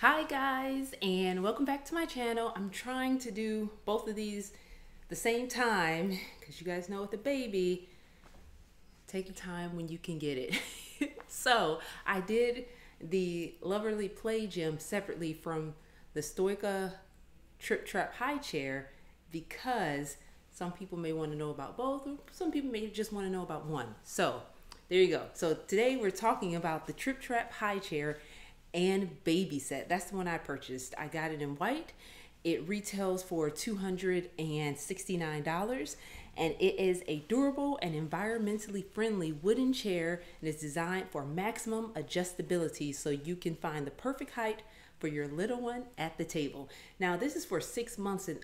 Hi guys, and welcome back to my channel. I'm trying to do both of these the same time because you guys know with the baby, take your time when you can get it. So I did the Loverly Play Gym separately from the Stokke Tripp Trapp Highchair because some people may want to know about both, or some people may just want to know about one. So there you go. So today we're talking about the Tripp Trapp Highchair and baby set. That's the one I purchased. I got it in white. It retails for $269, and it is a durable and environmentally friendly wooden chair, and it's designed for maximum adjustability so you can find the perfect height for your little one at the table. Now this is for 6 months and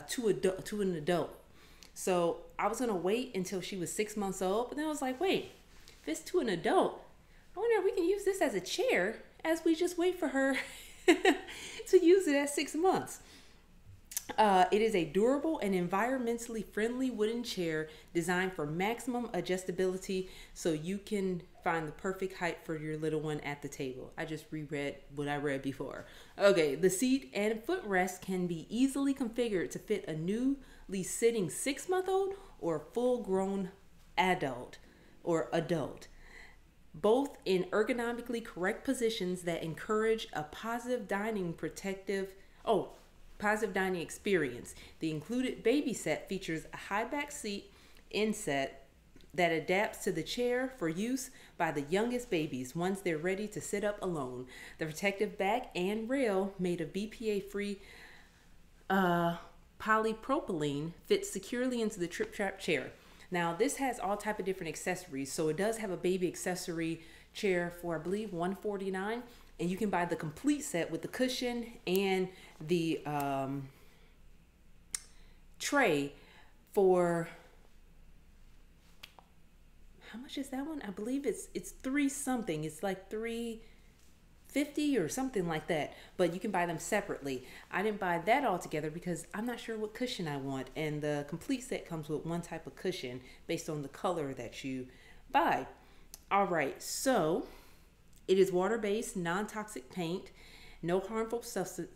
to an adult. So I was gonna wait until she was 6 months old, but then I was like, wait, if it's to an adult, I wonder if we can use this as a chair as we just wait for her to use it at 6 months. It is a durable and environmentally friendly wooden chair designed for maximum adjustability so you can find the perfect height for your little one at the table. I just reread what I read before. Okay, the seat and footrest can be easily configured to fit a newly sitting 6-month-old or a full-grown adult or adult, both in ergonomically correct positions that encourage a positive dining experience. The included baby set features a high back seat inset that adapts to the chair for use by the youngest babies once they're ready to sit up alone. The protective back and rail, made of BPA-free polypropylene, fits securely into the Tripp Trapp chair. Now this has all type of different accessories. So it does have a baby accessory chair for, I believe, $149, and you can buy the complete set with the cushion and the tray for, how much is that one? I believe it's $3 something. It's like $350 or something like that, but you can buy them separately. I didn't buy that all together because I'm not sure what cushion I want, and the complete set comes with one type of cushion based on the color that you buy. All right, so it is water-based, non-toxic paint, no harmful substances,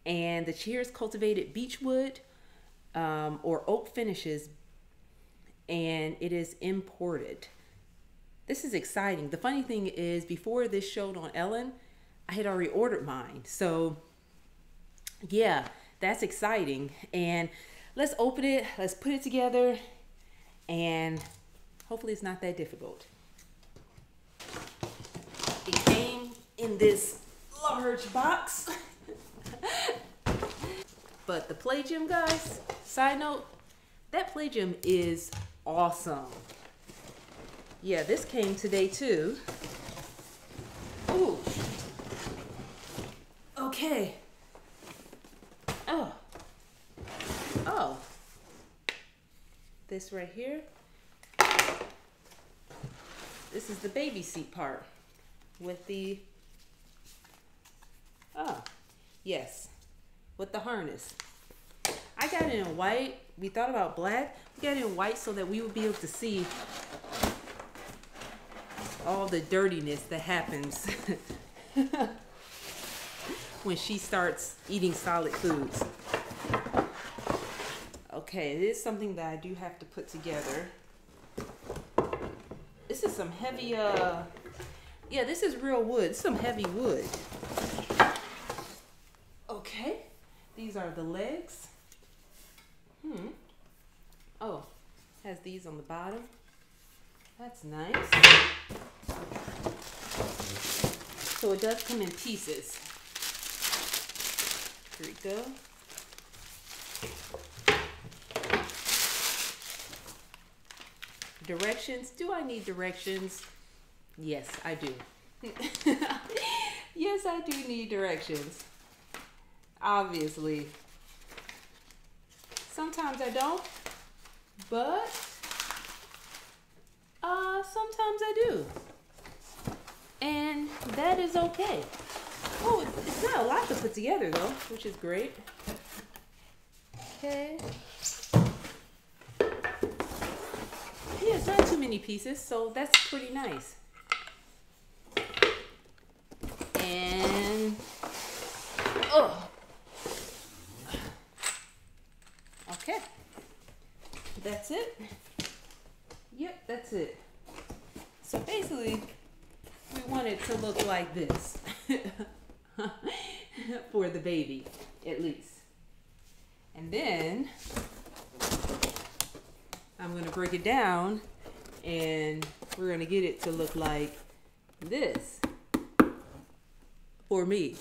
and the chair is cultivated beechwood or oak finishes, and it is imported. This is exciting. The funny thing is, before this showed on Ellen, I had already ordered mine. So yeah, that's exciting. And let's open it, let's put it together, and hopefully it's not that difficult. It came in this large box. But the Play Gym, guys, side note, that Play Gym is awesome. Yeah, this came today too. Ooh. Okay. Oh. This right here. This is the baby seat part with the, yes, with the harness. I got it in white. We thought about black. We got it in white so that we would be able to see all the dirtiness that happens when she starts eating solid foods. Okay, it is something that I do have to put together. This is some heavy, yeah, this is real wood. It's some heavy wood. Okay, these are the legs. Oh, has these on the bottom. That's nice. So it does come in pieces. Here we go. Directions. Do I need directions? Yes, I do. Yes, I do need directions. Obviously. Sometimes I don't, but sometimes I do. And that is okay. Oh, it's not a lot to put together though, which is great. Okay. Yeah, it's not too many pieces, so that's pretty nice. it to look like this for the baby, at least. And then I'm going to break it down and we're going to get it to look like this for me.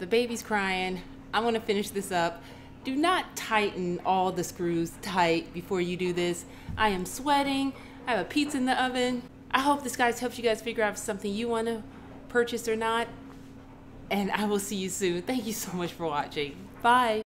The baby's crying. I want to finish this up. Do not tighten all the screws tight before you do this. I am sweating. I have a pizza in the oven. I hope this guys helps you guys figure out if it's something you want to purchase or not. And I will see you soon. Thank you so much for watching. Bye.